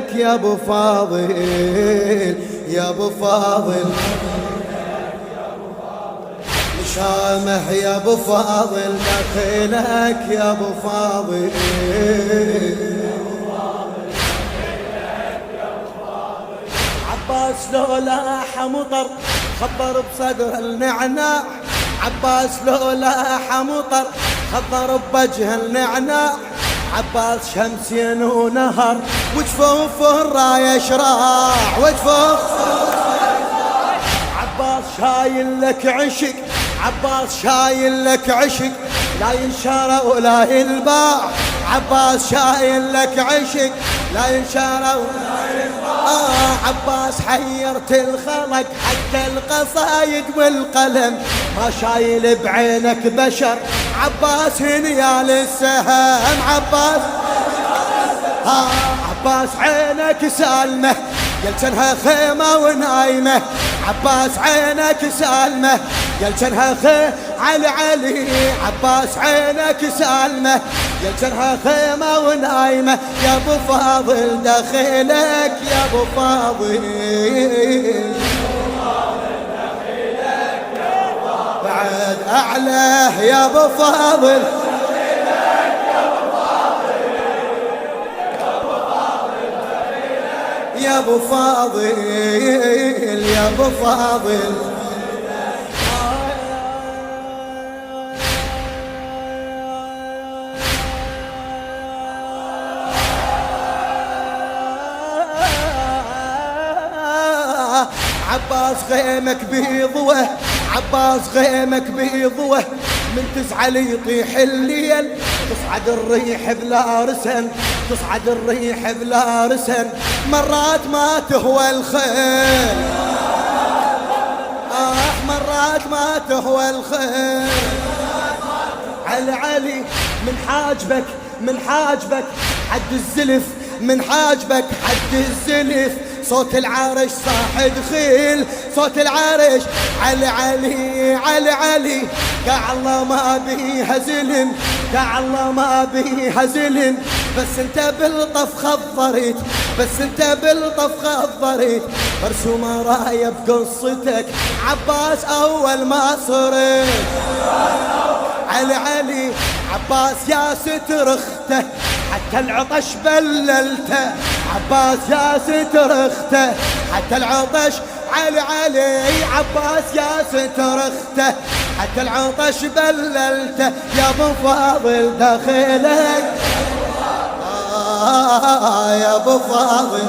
دخيلك يا ابو فاضل يا ابو فاضل شامه يا ابو فاضل دخيلك يا ابو فاضل عباس لو لاح مطر خضر بصدر النعناع عباس لو لاح مطر خضر بوجه النعناع عباس شمسين ونهر وجفوف الراية شراع وجفوف عباس شايل لك عشق عباس شايل لك عشق لا ينشرى ولا ينباع عباس شايل لك عشق لا ينشرى ولا ينباع عباس حيرت الخلق حتى القصايد والقلم ما شايل بعينك بشر عباس هنيال السهم عباس عباس عينك سالمه يلجنها خيمة ونايمة عباس عينك سالمة يلجنها خيمة علي عباس عينك سالمة يلجنها خيمة ونايمة يا ابو فاضل دخيلك يا ابو فاضل بعد أعلاه يا ابو فاضل يا ابو فاضل يا ابو فاضل عباس غيمك بيضوه عباس غيمك بيضوه من تزعل يطيح الليل تصعد الريح بلا رسن تصعد الريح بلا رسن مرات ما تهوى الخيل مرات ما تهوى الخيل علي من حاجبك من حاجبك حد الزلف من حاجبك حد الزلف صوت العرش صاح دخيل صوت العرش علي قاع الله ما بيها زلم قاع الله ما بيها زلم بس انت بالطف خضريت بس انت بالطف خضريت مرسومه رايه بقصتك عباس اول ما صرت علي عباس يا ستر اخته حتى العطش بللته عباس يا ستر اخته حتى العطش علي عباس يا ستر اخته حتى العطش بللته يا ابو فاضل دخيلك يا ابو فاضل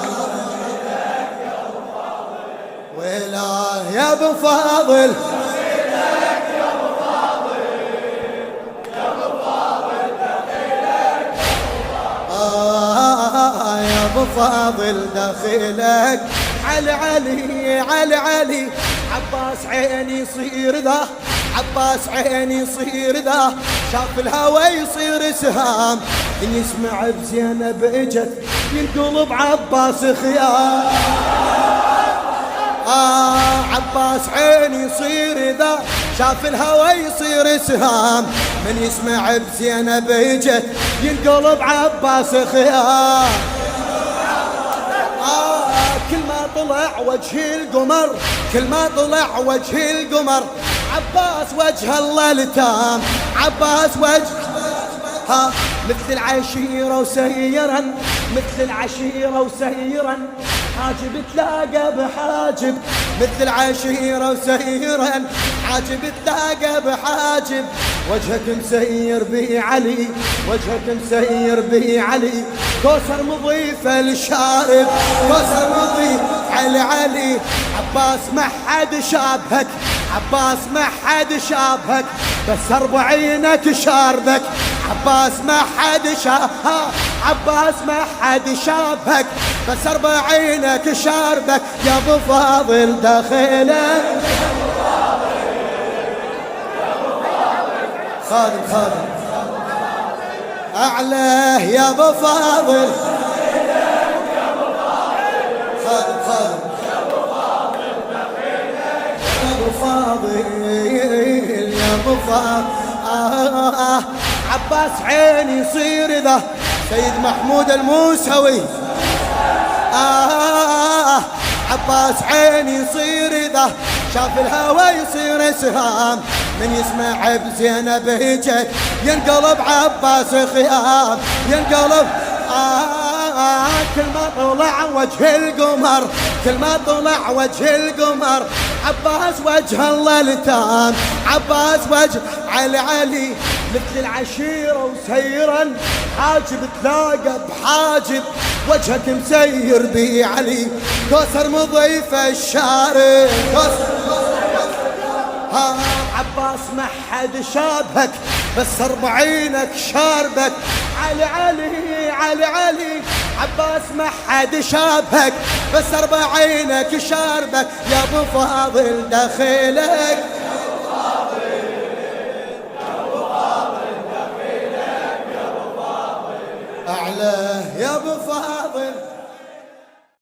ولا يا ابو فاضل يا ابو فاضل دخيلك علي عباس عيني يصير ذا عباس عيني يصير ذا شاف الهوى يصير سهام ان يسمع بزينب اجت ينقلب عباس خيام عباس عيني يصير ذا شاف الهوى يصير سهام من يسمع بزينب اجت ينقلب عباس خيام كل ما طلع وجه القمر كل ما طلع وجه القمر عباس وجه الله لتام عباس وجه مثل العشيرة وسيرا مثل العشيرة وسيرا حاجب تلاقى بحاجب مثل العشيرة وسيرا حاجب تلاقى بحاجب وجهك مسير به علي وجهك مسير به علي كوثر مضيفة للشارب كوثر مضيف علي عباس ما حد شابهك عباس ما حد شابهك بس 40 شاربك عباس ما حد شابهك عباس ما حد شابهك بس 40 شاربك يا ابو فاضل دخيلك خادم أعلاه يا ابو فاضل خادم يا ابو فاضل عباس عيني يصير ذا سيد محمود الموسوي عباس عيني يصير إذا شاف الهوى يصير سهام، من يسمع بزينب هجك ينقلب عباس خيام، ينقلب كل ما طلع وجه القمر، كل ما طلع وجه القمر عباس وجه الله التام، عباس وجه علي علي مثل العشيرة وسيرا حاجب تلاقى بحاجب وجهك مسير بي علي، كوثر مضيف الشارع عباس ما حد شابك بس 40 شاربك، علي علي علي علي عباس ما حد شابك بس 40 شاربك، يا ابو فاضل دخيلك أعلى يا ابو فاضل